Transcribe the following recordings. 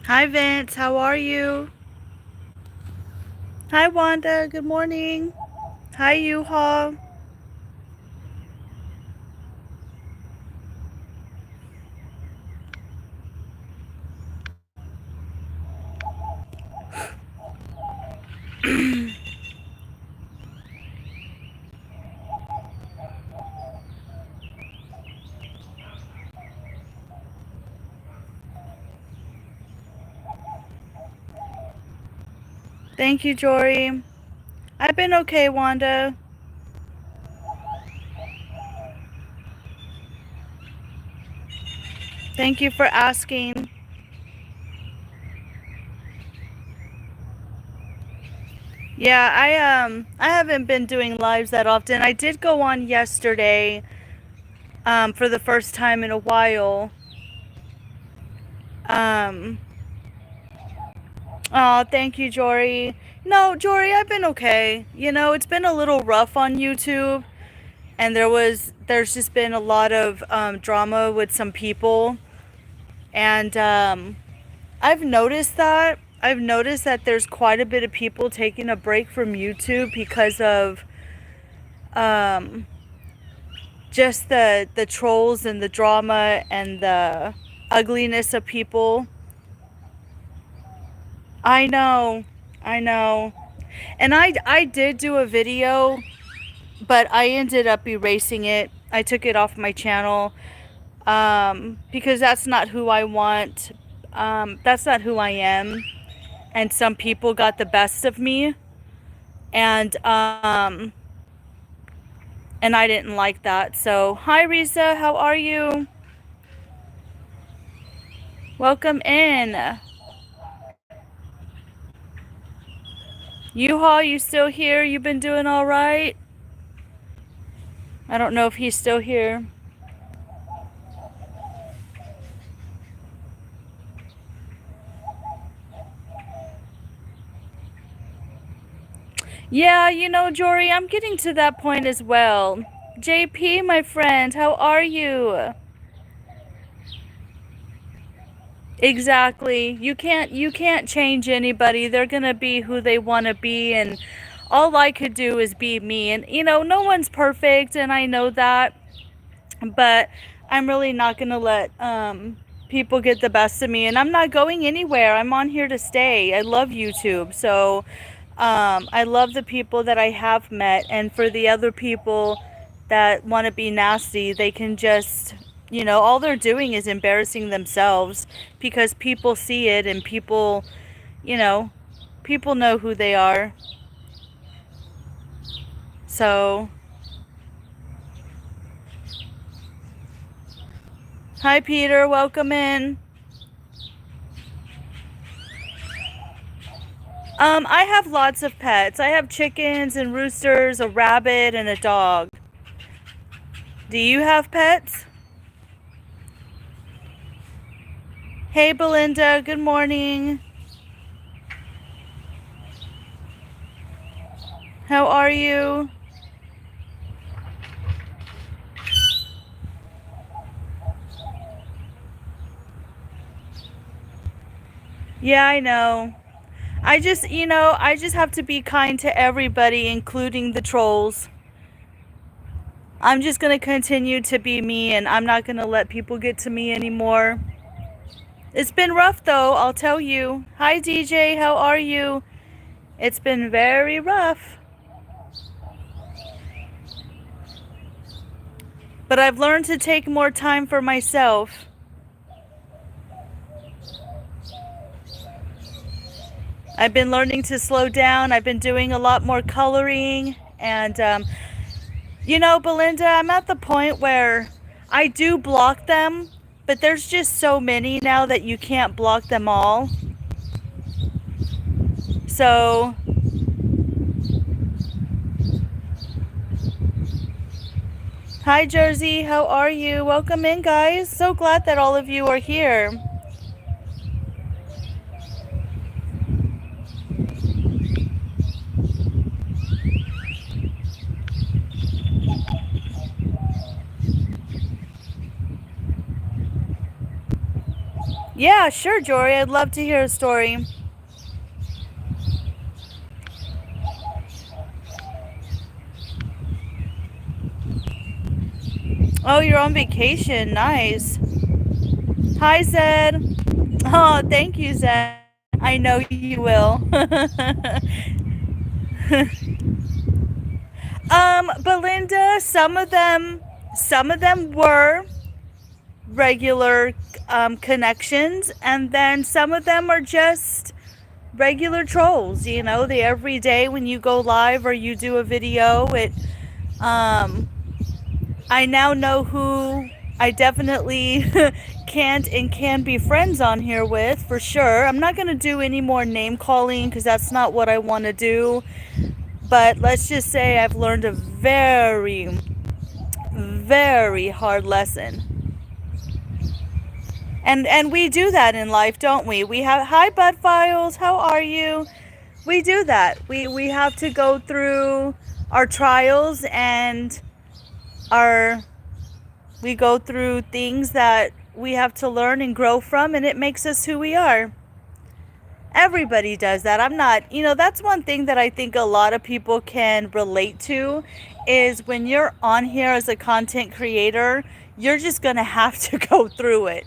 Hi, Vince. How are you? Hi, Wanda. Good morning. Hi, U-Haul. Thank you, Jory. I've been okay, Wanda. Thank you for asking. Yeah, I haven't been doing lives that often. I did go on yesterday, for the first time in a while. Um, oh, thank you, Jory. No, Jory, I've been okay. It's been a little rough on YouTube, and there's just been a lot of drama with some people, and I've noticed that. I've noticed that there's quite a bit of people taking a break from YouTube because of um, just the trolls and the drama and the ugliness of people. I know, I know. And I did do a video, but I ended up erasing it. I took it off my channel because that's not who I want. That's not who I am. And some people got the best of me, and and I didn't like that. So, hi Risa, how are you? Welcome in. U-Haul, you still here? You been doing all right? I don't know if he's still here. Yeah, Jory, I'm getting to that point as well. JP, my friend, how are you? Exactly. You can't change anybody. They're going to be who they want to be, and all I could do is be me. And no one's perfect, and I know that, but I'm really not going to let people get the best of me, and I'm not going anywhere. I'm on here to stay. I love YouTube. So I love the people that I have met, and for the other people that want to be nasty, they can just, all they're doing is embarrassing themselves, because people see it, and you know, people know who they are. So, hi Peter, welcome in. I have lots of pets. I have chickens and roosters, a rabbit, and a dog. Do you have pets? Hey Belinda, good morning. How are you? Yeah, I know. I just have to be kind to everybody, including the trolls. I'm just going to continue to be me, and I'm not going to let people get to me anymore. It's been rough, though, I'll tell you. Hi, DJ, how are you? It's been very rough. But I've learned to take more time for myself. I've been learning to slow down. I've been doing a lot more coloring, and Belinda, I'm at the point where I do block them, but there's just so many now that you can't block them all. So, hi Jersey, how are you? Welcome in, guys. So glad that all of you are here. Yeah, Yeah, sure, Jory. I'd love to hear a story. Oh, you're on vacation. Nice. Hi, Zed. Oh, thank you, Zed. I know you will. Belinda, some of them were regular connections, and then some of them are just regular trolls. They every day when you go live or you do a video, um I now know who I definitely can't and can be friends on here with, for sure. I'm not going to do any more name calling because that's not what I want to do. But let's just say I've learned a very, very hard lesson. And we do that in life, don't we? We have, hi Bud Files, how are you? We do that. We have to go through our trials, and our we go through things that we have to learn and grow from, and it makes us who we are. Everybody does that. I'm not, that's one thing that I think a lot of people can relate to, is when you're on here as a content creator, you're just going to have to go through it.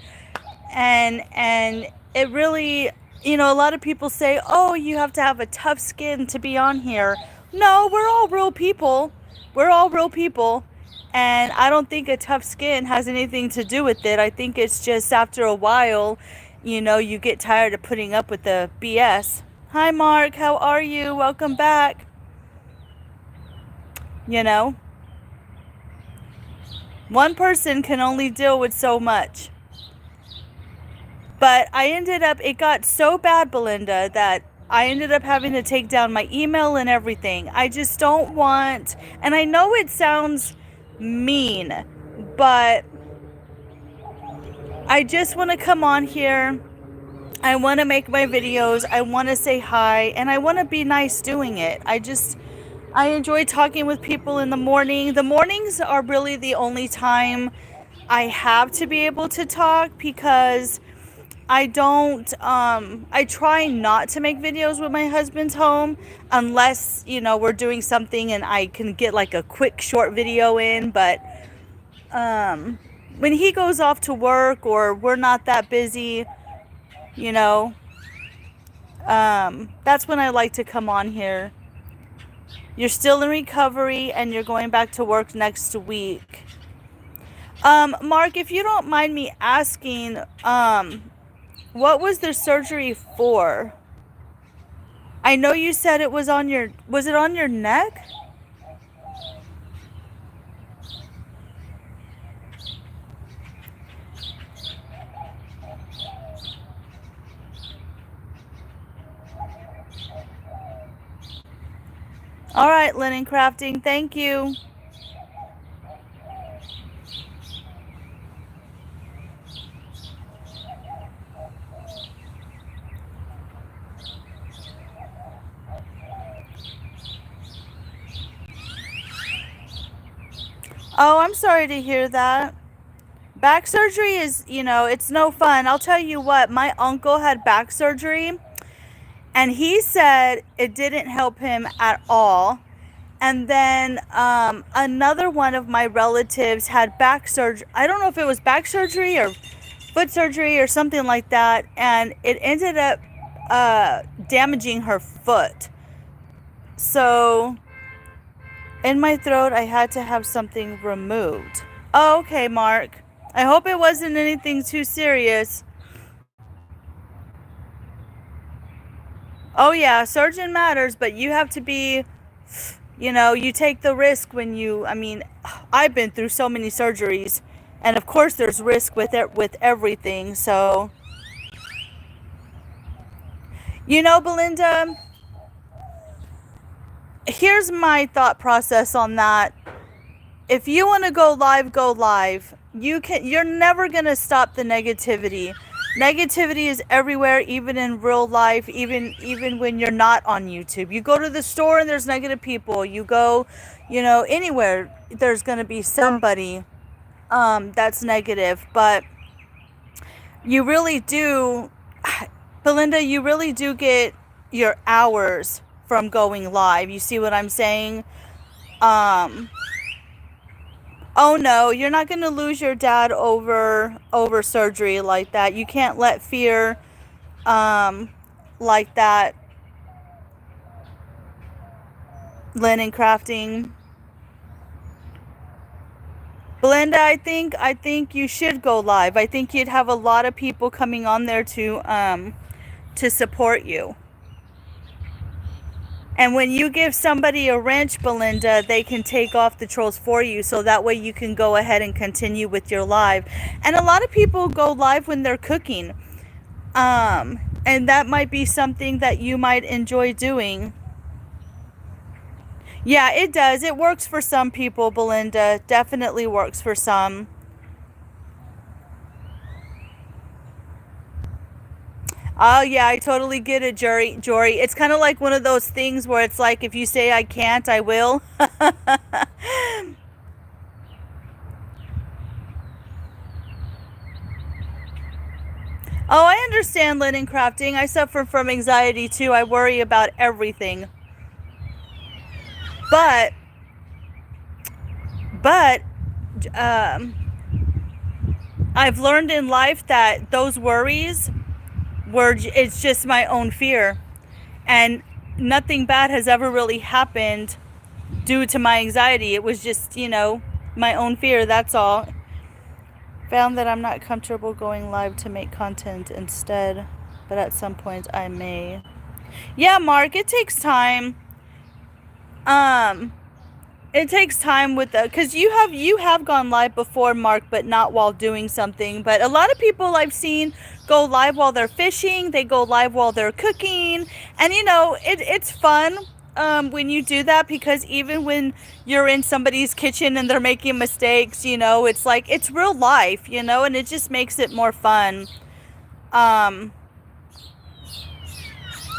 And it really, a lot of people say, "Oh, you have to have a tough skin to be on here." No, we're all real people. We're all real people. And I don't think a tough skin has anything to do with it. I think it's just after a while, you get tired of putting up with the BS. Hi, Mark. How are you? Welcome back. One person can only deal with so much. But it got so bad, Belinda, that I ended up having to take down my email and everything. I just don't want, and I know it sounds mean, but I just want to come on here. I want to make my videos. I want to say hi, and I want to be nice doing it. I enjoy talking with people in the morning. The mornings are really the only time I have to be able to talk, because I don't, I try not to make videos when my husband's home, unless, we're doing something and I can get like a quick short video in. But when he goes off to work or we're not that busy, that's when I like to come on here. You're still in recovery and you're going back to work next week. Mark, if you don't mind me asking, what was the surgery for? I know you said it was was it on your neck? All right, linen crafting, thank you. Oh, I'm sorry to hear that. Back surgery is, it's no fun. I'll tell you what, my uncle had back surgery, and he said it didn't help him at all. And then another one of my relatives had back surgery. I don't know if it was back surgery or foot surgery or something like that, and it ended up damaging her foot. So in my throat, I had to have something removed. Oh, okay, Mark. I hope it wasn't anything too serious. Oh yeah, surgeon matters, but you have to be, you take the risk when I've been through so many surgeries, and of course there's risk with it, with everything. So, Belinda, here's my thought process on that. If you want to go live, go live. You're never going to stop the negativity. Negativity is everywhere, even in real life, even when you're not on YouTube. You go to the store and there's negative people. You go, anywhere, there's going to be somebody that's negative. But You really do, Belinda, you really do get your hours from going live. You see what I'm saying? Um, oh no, you're not going to lose your dad over surgery like that. You can't let fear um like that, linen crafting. Belinda, I think you should go live. I think you'd have a lot of people coming on there to support you. And when you give somebody a wrench, Belinda, they can take off the trolls for you, so that way you can go ahead and continue with your live. And a lot of people go live when they're cooking. And that might be something that you might enjoy doing. Yeah, it does. It works for some people, Belinda. Definitely works for some. Oh yeah, I totally get it, Jory. It's kind of like one of those things where it's like, if you say I can't, I will. Oh, I understand linen crafting. I suffer from anxiety too. I worry about everything. But, but, um, I've learned in life that those worries it's just my own fear. And nothing bad has ever really happened due to my anxiety. It was just, my own fear, that's all. Found that I'm not comfortable going live to make content instead, but at some point I may. Yeah, Mark, it takes time. Um, it takes time with the, because you have gone live before, Mark, but not while doing something. But a lot of people I've seen go live while they're fishing. They go live while they're cooking, and it's fun when you do that, because even when you're in somebody's kitchen and they're making mistakes, it's like it's real life, and it just makes it more fun. Um,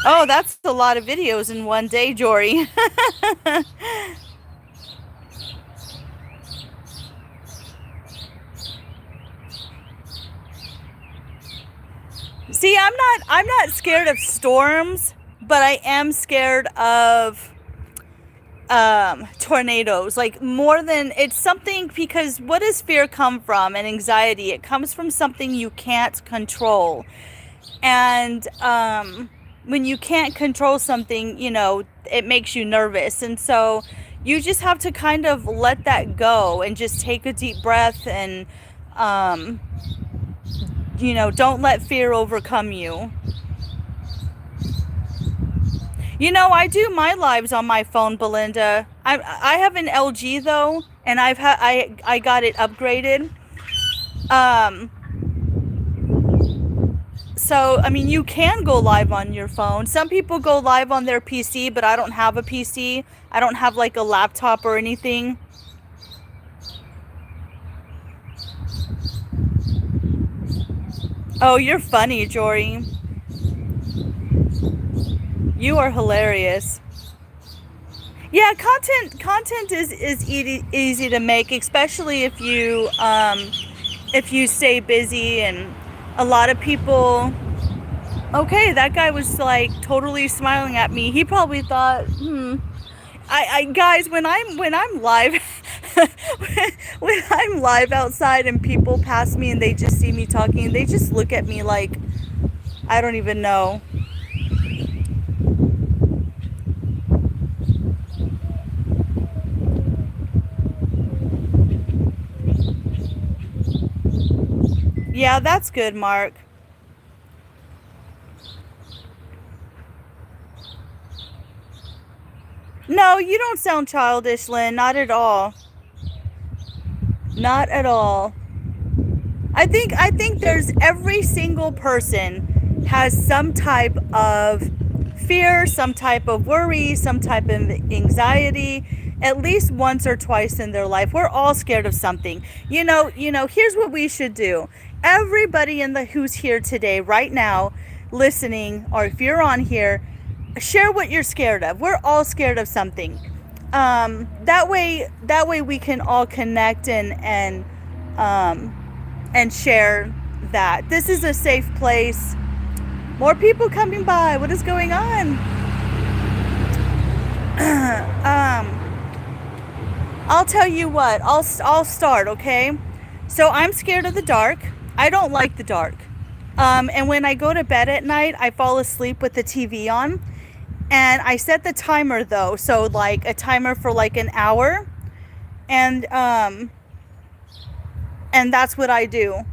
oh, that's a lot of videos in one day, Jory. See, I'm not scared of storms, but I am scared of tornadoes. Like, more than, it's something, because what does fear come from, and anxiety? It comes from something you can't control. And when you can't control something, it makes you nervous. And so you just have to kind of let that go and just take a deep breath, and um don't let fear overcome you. I do my lives on my phone, Belinda. I have an LG though, and I got it upgraded. Um, so I mean, you can go live on your phone. Some people go live on their PC, but I don't have a PC. I don't have like a laptop or anything. Oh, you're funny, Jory. You are hilarious. Yeah, content is easy to make, especially if you stay busy. And a lot of people, okay, that guy was like totally smiling at me. He probably thought, I guys, when I'm live, when I'm live outside and people pass me and they just see me talking, they just look at me like I don't even know. Yeah, that's good, Mark. No, you don't sound childish, Lynn. Not at all. Not at all. I think there's, every single person has some type of fear, some type of worry, some type of anxiety, at least once or twice in their life. We're all scared of something. Here's what we should do. Everybody who's here today, right now, listening, or if you're on here, share what you're scared of. We're all scared of something. That way we can all connect and share that. This is a safe place. More people coming by. What is going on? I'll tell you what. I'll start, okay? So I'm scared of the dark. I don't like the dark. And when I go to bed at night, I fall asleep with the TV on. And I set the timer though, so like a timer for like an hour. And that's what I do.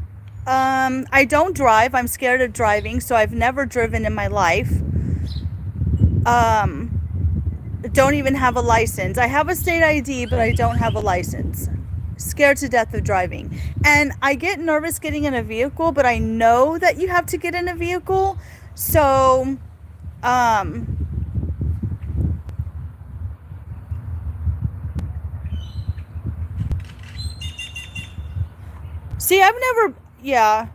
I don't drive. I'm scared of driving, so I've never driven in my life. Don't even have a license. I have a state ID, but I don't have a license. Scared to death of driving. And I get nervous getting in a vehicle, but I know that you have to get in a vehicle. So, see, I've never, yeah.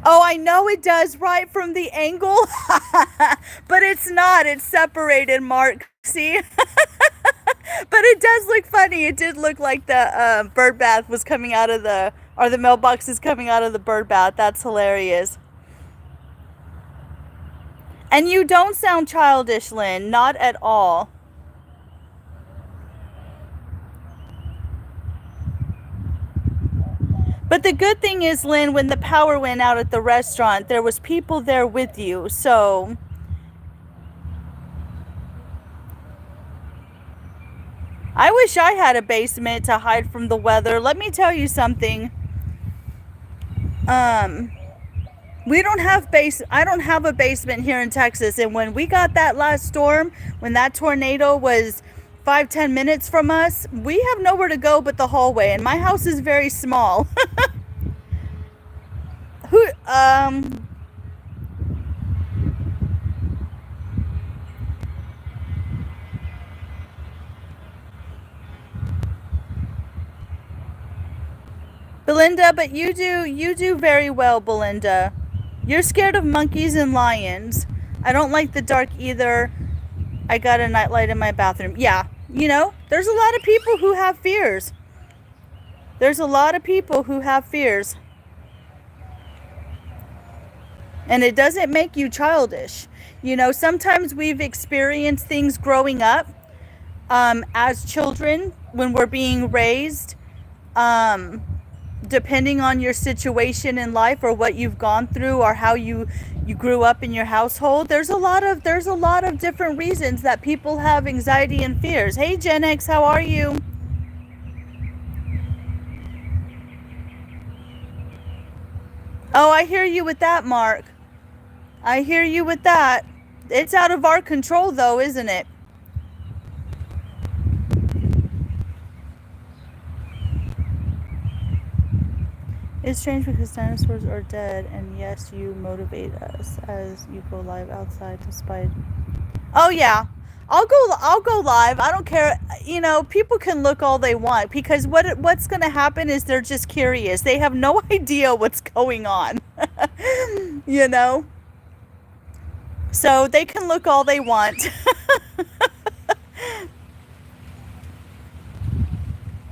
Oh, I know it does, right from the angle. But it's not. It's separated, Mark. See? But it does look funny. It did look like the bird bath was coming out of the, or the mailbox is coming out of the bird bath. That's hilarious. And you don't sound childish, Lynn. Not at all. But the good thing is, Lynn, when the power went out at the restaurant, there was people there with you. So I wish I had a basement to hide from the weather. Let me tell you something. We don't have I don't have a basement here in Texas. And when we got that last storm, when that tornado was 5-10 minutes from us, we have nowhere to go but the hallway. And my house is very small. Who, Belinda, but you do very well, Belinda. You're scared of monkeys and lions. I don't like the dark either. I got a nightlight in my bathroom. Yeah, you know, there's a lot of people who have fears. There's a lot of people who have fears. And it doesn't make you childish. You know, sometimes we've experienced things growing up as children when we're being raised. Depending on your situation in life or what you've gone through or how you grew up in your household, there's a lot of different reasons that people have anxiety and fears. Hey Gen X, how are you? Oh, I hear you with that, Mark. I hear you with that. It's out of our control though, isn't it? It's strange because dinosaurs are dead, and yes, you motivate us as you go live outside despite. Oh yeah, I'll go live. I don't care. You know, people can look all they want because what's going to happen is they're just curious. They have no idea what's going on. You know, so they can look all they want.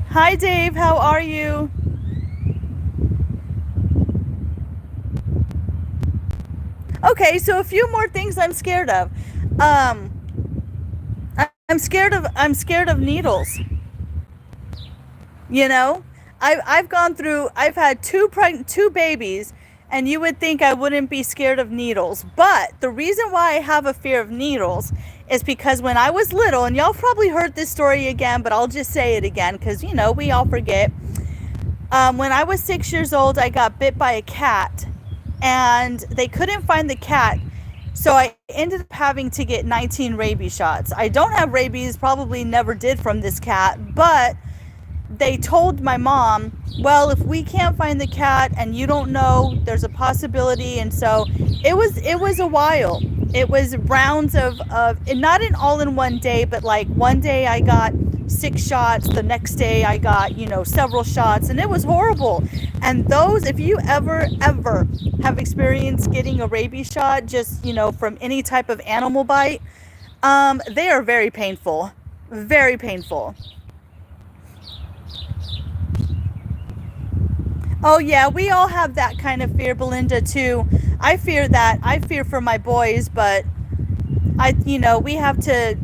Hi Dave, how are you? Okay, so a few more things I'm scared of. I'm scared of needles. You know, I've had two babies, and you would think I wouldn't be scared of needles. But the reason why I have a fear of needles is because when I was little, and y'all probably heard this story again, but I'll just say it again because, you know, we all forget. When I was 6 years old, I got bit by a cat, and they couldn't find the cat. So I ended up having to get 19 rabies shots. I don't have rabies, probably never did from this cat, but they told my mom, well, if we can't find the cat and you don't know, there's a possibility. And so it was a while. It was rounds of not in all in one day, but like one day I got 6 shots, the next day I got, you know, several shots, and it was horrible. And those, if you ever have experienced getting a rabies shot, just, you know, from any type of animal bite, they are very painful, very painful. Oh yeah, we all have that kind of fear, Belinda, too. I fear that. I fear for my boys, but we have to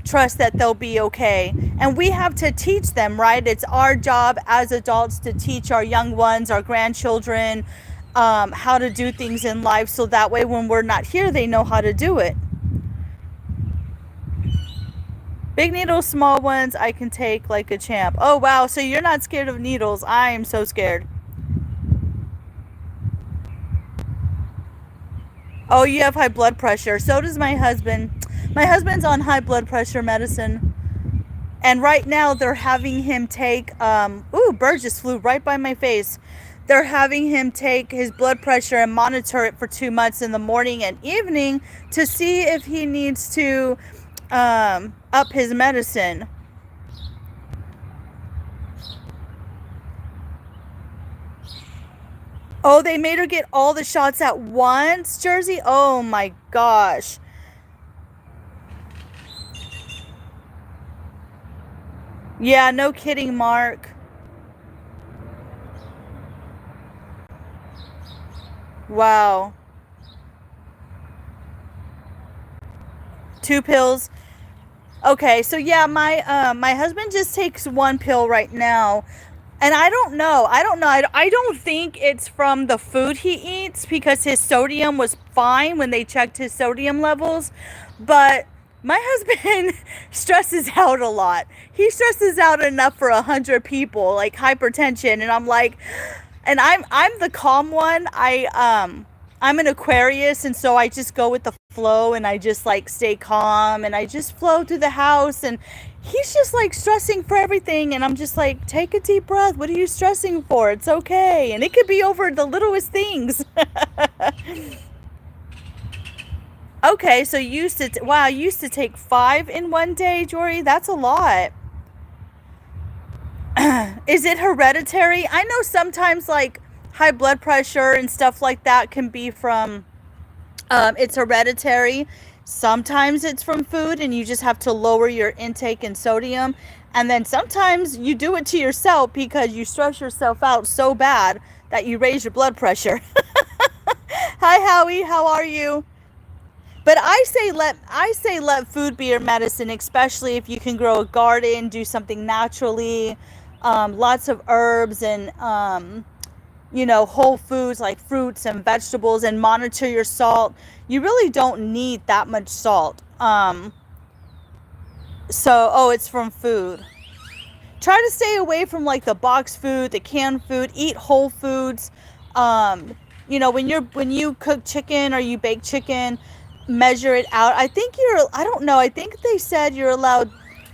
trust that they'll be okay. And we have to teach them, right? It's our job as adults to teach our young ones, our grandchildren, how to do things in life so that way when we're not here, they know how to do it. Big needles, small ones, I can take like a champ. Oh, wow. So you're not scared of needles. I am so scared. Oh, you have high blood pressure. So does my husband. My husband's on high blood pressure medicine. And right now they're having him take, ooh, bird just flew right by my face. They're having him take his blood pressure and monitor it for 2 months in the morning and evening to see if he needs to up his medicine. Oh, they made her get all the shots at once, Jersey? Oh my gosh. Yeah, no kidding, Mark. Wow. 2 pills. Okay, so yeah, my husband just takes 1 pill right now. And I don't know. I don't think it's from the food he eats because his sodium was fine when they checked his sodium levels. But my husband stresses out a lot. He stresses out enough for 100 people, like hypertension. And I'm like, and I'm the calm one. I'm an Aquarius, and so I just go with the flow, and I just like stay calm, and I just flow through the house. And he's just like stressing for everything, and I'm just like, take a deep breath. What are you stressing for? It's okay, and it could be over the littlest things. Okay, so wow, you used to take 5 in one day, Jory. That's a lot. Is it hereditary? I know sometimes like high blood pressure and stuff like that can be from it's hereditary. Sometimes it's from food and you just have to lower your intake in sodium. And then sometimes you do it to yourself because you stress yourself out so bad that you raise your blood pressure. Hi Howie, how are you? But I say let food be your medicine, especially if you can grow a garden, do something naturally, lots of herbs and whole foods like fruits and vegetables, and monitor your salt. You really don't need that much salt. Oh, it's from food. Try to stay away from like the box food, the canned food. Eat whole foods. When you cook chicken or you bake chicken, measure it out. I don't know. I think they said you're allowed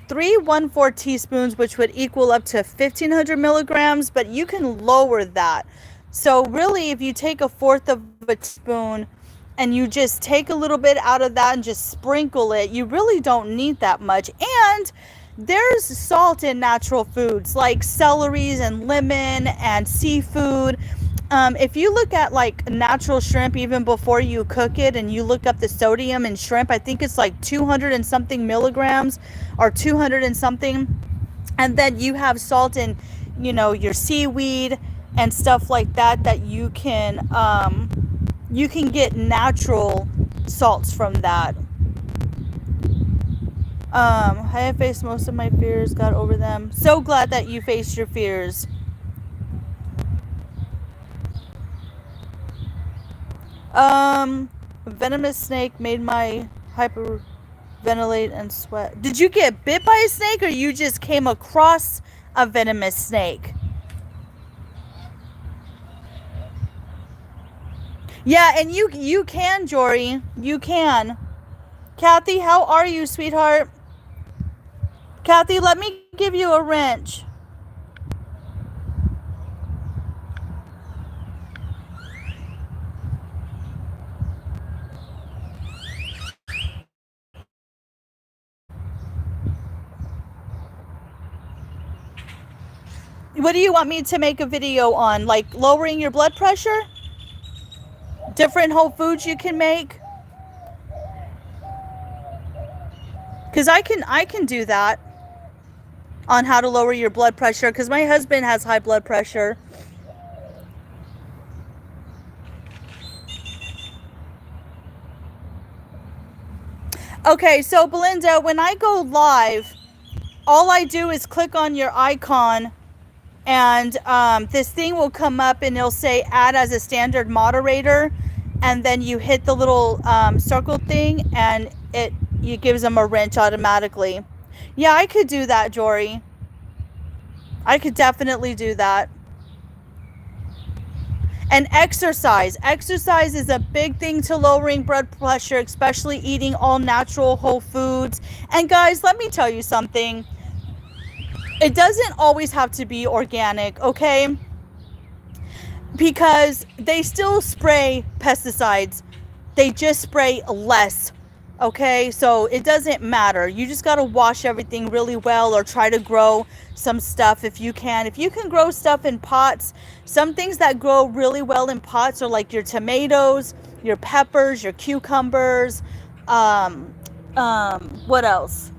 3 1/4 teaspoons, which would equal up to 1,500 milligrams, but you can lower that. So really, if you take a fourth of a teaspoon and you just take a little bit out of that and just sprinkle it, you really don't need that much. And there's salt in natural foods like celeries and lemon and seafood. If you look at like natural shrimp, even before you cook it, and you look up the sodium in shrimp, I think it's like 200 and something milligrams or 200 and something. And then you have salt in, your seaweed and stuff like that, that you can get natural salts from that. I have faced most of my fears, got over them. So glad that you faced your fears. A venomous snake made my hyperventilate and sweat. Did you get bit by a snake, or you just came across a venomous snake? Yeah, and you can, Jory. You can. Kathy, how are you, sweetheart? Kathy, let me give you a wrench. What do you want me to make a video on? Like lowering your blood pressure? Different whole foods you can make? Because I can do that on how to lower your blood pressure, because my husband has high blood pressure. Okay, so Belinda, when I go live, all I do is click on your icon, and this thing will come up and it'll say add as a standard moderator, and then you hit the little circle thing and it gives them a wrench automatically. Yeah, I could do that, Jory. I could definitely do that. And exercise. Exercise is a big thing to lowering blood pressure, especially eating all natural whole foods. And guys, let me tell you something. It doesn't always have to be organic, okay? Because they still spray pesticides. They just spray less. Okay, so it doesn't matter. You just got to wash everything really well, or try to grow some stuff if you can. If you can grow stuff in pots, some things that grow really well in pots are like your tomatoes, your peppers, your cucumbers, what else?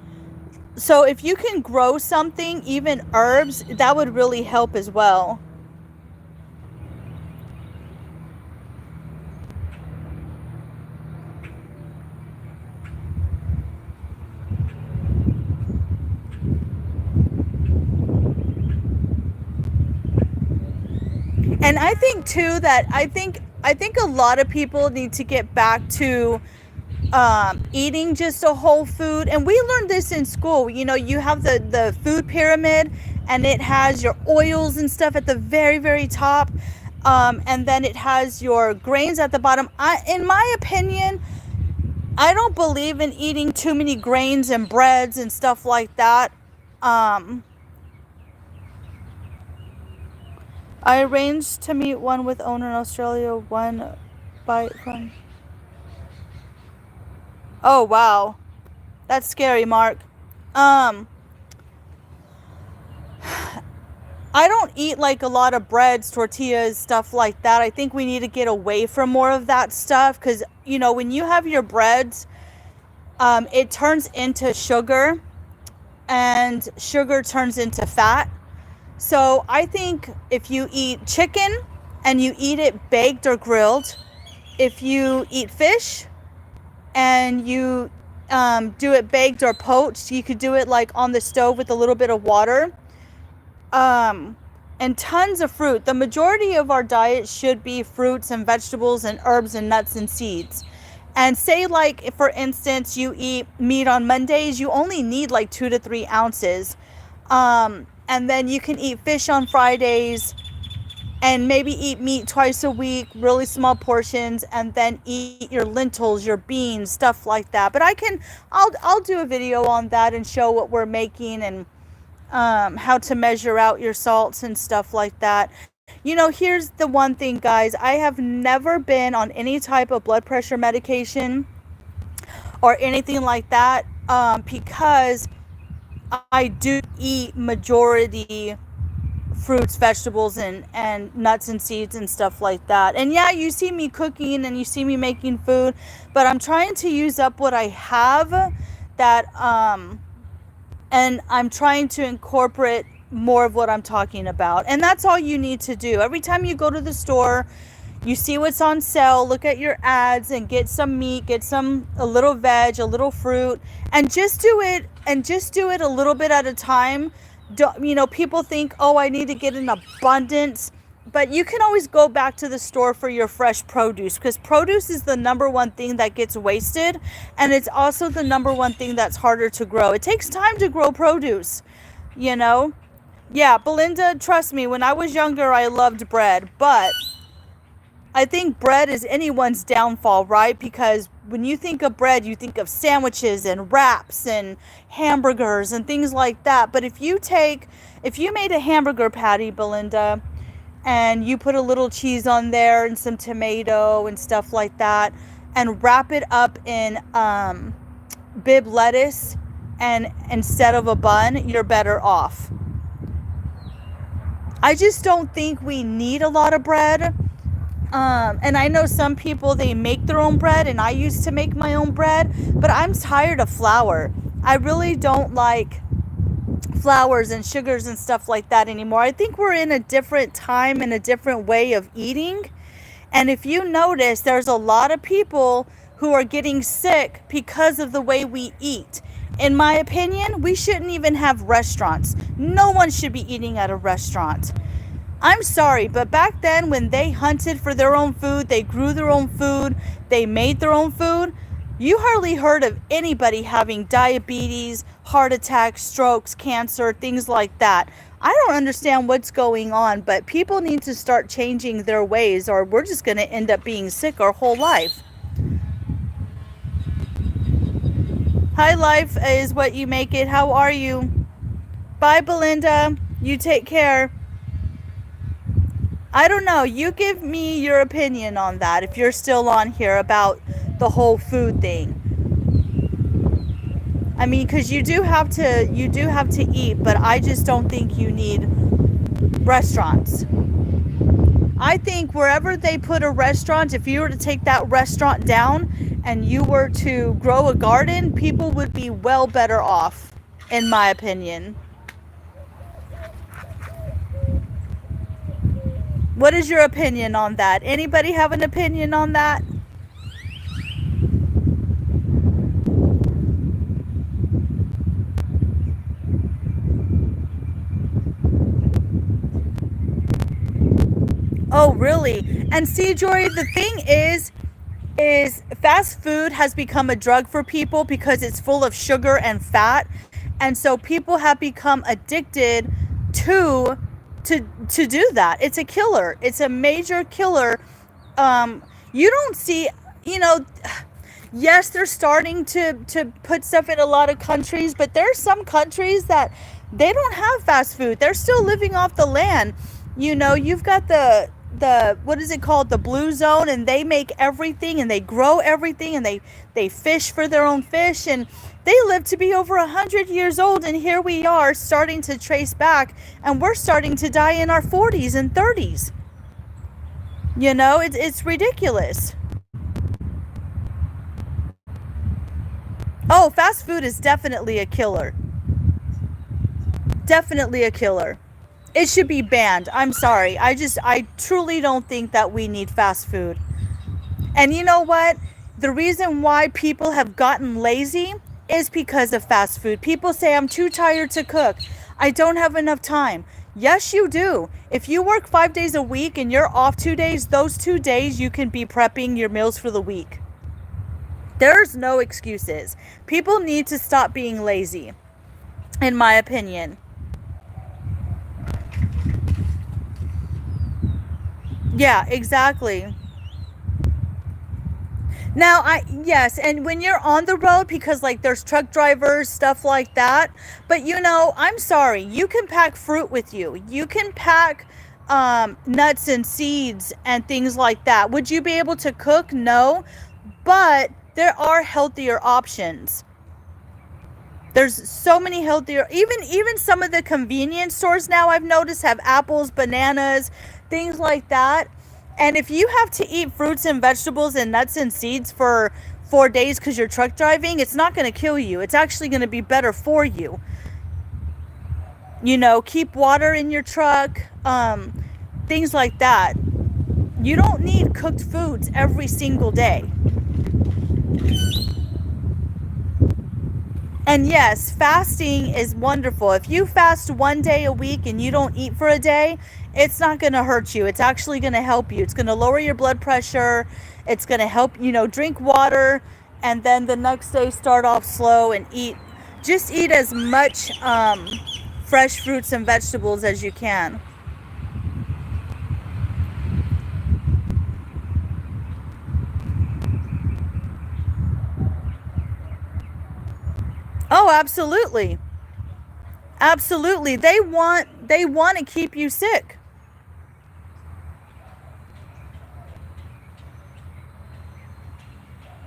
So if you can grow something, even herbs, that would really help as well. And I think too that I think a lot of people need to get back to eating just a whole food. And we learned this in school. You know, you have the food pyramid, and it has your oils and stuff at the very, very top. And then it has your grains at the bottom. In my opinion, I don't believe in eating too many grains and breads and stuff like that. Um, I arranged to meet one with owner in Australia, one bite from. Oh, wow. That's scary, Mark. Um, I don't eat like a lot of breads, tortillas, stuff like that. I think we need to get away from more of that stuff, because, you know, when you have your breads, it turns into sugar, and sugar turns into fat. So I think if you eat chicken and you eat it baked or grilled, if you eat fish and you do it baked or poached, you could do it like on the stove with a little bit of water, and tons of fruit. The majority of our diet should be fruits and vegetables and herbs and nuts and seeds. And say, like, if, for instance, you eat meat on Mondays, you only need like 2 to 3 ounces. And then you can eat fish on Fridays, and maybe eat meat twice a week, really small portions, and then eat your lentils, your beans, stuff like that. But I'll do a video on that and show what we're making, and how to measure out your salts and stuff like that. You know, here's the one thing, guys. I have never been on any type of blood pressure medication or anything like that, because I do eat majority fruits, vegetables, and nuts and seeds and stuff like that. And yeah, you see me cooking and you see me making food, but I'm trying to use up what I have, that and I'm trying to incorporate more of what I'm talking about. And that's all you need to do. Every time you go to the store, you see what's on sale, look at your ads and get some meat, get a little veg, a little fruit, and just do it a little bit at a time. You know, people think, oh, I need to get an abundance, but you can always go back to the store for your fresh produce, because produce is the number one thing that gets wasted, and it's also the number one thing that's harder to grow. It takes time to grow produce, you know. Yeah, Belinda, trust me, when I was younger, I loved bread, but I think bread is anyone's downfall, right? Because when you think of bread, you think of sandwiches and wraps and hamburgers and things like that. But if you made a hamburger patty, Belinda, and you put a little cheese on there and some tomato and stuff like that, and wrap it up in bib lettuce, and instead of a bun, you're better off. I just don't think we need a lot of bread. And I know some people, they make their own bread, and I used to make my own bread, but I'm tired of flour. I really don't like flours and sugars and stuff like that anymore. I think we're in a different time and a different way of eating. And if you notice, there's a lot of people who are getting sick because of the way we eat. In my opinion, we shouldn't even have restaurants. No one should be eating at a restaurant. I'm sorry, but back then when they hunted for their own food, they grew their own food, they made their own food, you hardly heard of anybody having diabetes, heart attacks, strokes, cancer, things like that. I don't understand what's going on, but people need to start changing their ways or we're just going to end up being sick our whole life. Hi, life is what you make it. How are you? Bye, Belinda. You take care. I don't know. You give me your opinion on that if you're still on here about the whole food thing. I mean, because you do have to eat, but I just don't think you need restaurants. I think wherever they put a restaurant, if you were to take that restaurant down and you were to grow a garden, people would be well better off, in my opinion. What is your opinion on that? Anybody have an opinion on that? Oh, really? And see, Jory, the thing is fast food has become a drug for people because it's full of sugar and fat. And so people have become addicted to do that. It's a killer. It's a major killer. You don't see, you know, yes, they're starting to put stuff in a lot of countries, but there are some countries that they don't have fast food. They're still living off the land. You know, you've got the what is it called, the blue zone, and they make everything and they grow everything and they fish for their own fish, and they live to be over 100 years old, and here we are starting to trace back and we're starting to die in our 40s and 30s. You know, it's ridiculous. Oh, fast food is definitely a killer. Definitely a killer. It should be banned. I'm sorry. I truly don't think that we need fast food. And you know what? The reason why people have gotten lazy is because of fast food. People say, I'm too tired to cook. I don't have enough time. Yes, you do. If you work 5 days a week and you're off 2 days, those 2 days you can be prepping your meals for the week. There's no excuses. People need to stop being lazy, in my opinion. Yeah, exactly. Now, yes, and when you're on the road, because like there's truck drivers, stuff like that, but you know, I'm sorry, you can pack fruit with you. You can pack nuts and seeds and things like that. Would you be able to cook? No, but there are healthier options. There's so many healthier, even some of the convenience stores now I've noticed have apples, bananas, things like that. And if you have to eat fruits and vegetables and nuts and seeds for 4 days because you're truck driving, it's not going to kill you. It's actually going to be better for you. You know, keep water in your truck, things like that. You don't need cooked foods every single day. And yes, fasting is wonderful. If you fast 1 day a week and you don't eat for a day, it's not going to hurt you. It's actually going to help you. It's going to lower your blood pressure. It's going to help, you know, drink water. And then the next day start off slow and just eat as much fresh fruits and vegetables as you can. Oh, absolutely. Absolutely. They want to keep you sick.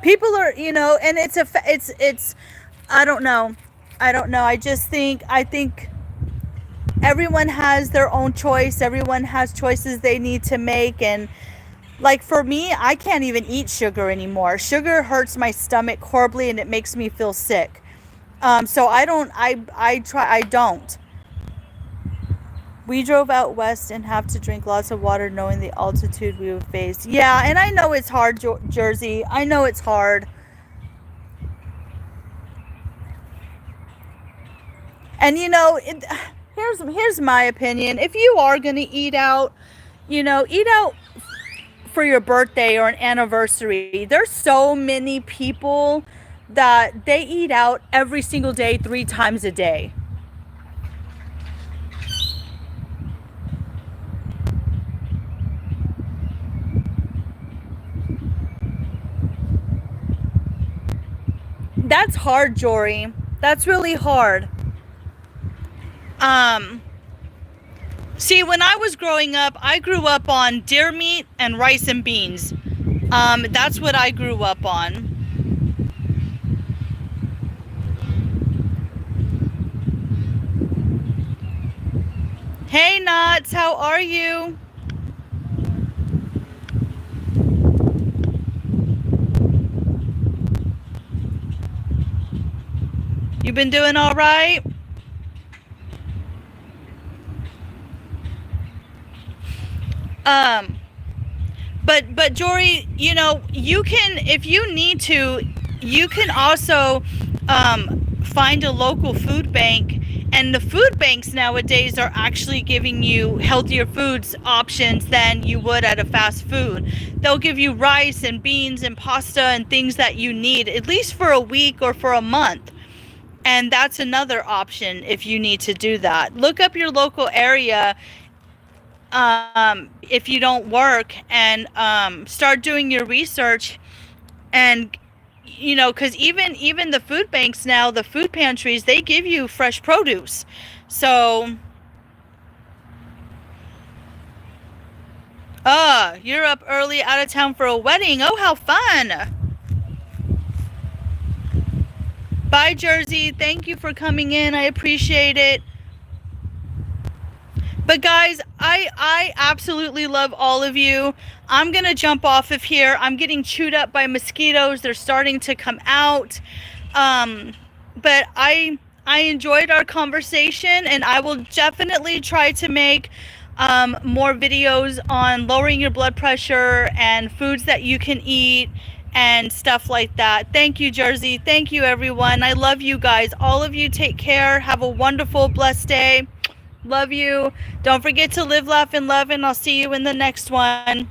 People are, you know, and it's I don't know. I don't know. I think everyone has their own choice. Everyone has choices they need to make, and like for me, I can't even eat sugar anymore. Sugar hurts my stomach horribly and it makes me feel sick. So I don't. I don't. We drove out west and have to drink lots of water knowing the altitude we would face. Yeah, and I know it's hard, Jersey. I know it's hard. And here's my opinion. If you are going to eat out, eat out for your birthday or an anniversary. There's so many people that they eat out every single day, 3 times a day. That's hard, Jory. That's really hard. Um, See, when I was growing up, I grew up on deer meat and rice and beans. That's what I grew up on. Hey, Knots, how are you? You been doing all right? Um, but Jory, you can, if you need to, you can also find a local food bank, and the food banks nowadays are actually giving you healthier foods options than you would at a fast food. They'll give you rice and beans and pasta and things that you need at least for a week or for a month. And that's another option if you need to do that. Look up your local area if you don't work, and start doing your research. And because even the food banks now, the food pantries, they give you fresh produce. So you're up early, out of town for a wedding. Oh, how fun. Bye, Jersey. Thank you for coming in. I appreciate it. But guys, I absolutely love all of you. I'm going to jump off of here. I'm getting chewed up by mosquitoes. They're starting to come out. But I enjoyed our conversation, and I will definitely try to make more videos on lowering your blood pressure and foods that you can eat and stuff like that. Thank you, Jersey. Thank you, everyone. I love you guys. All of you take care. Have a wonderful, blessed day. Love you. Don't forget to live, laugh, and love, and I'll see you in the next one.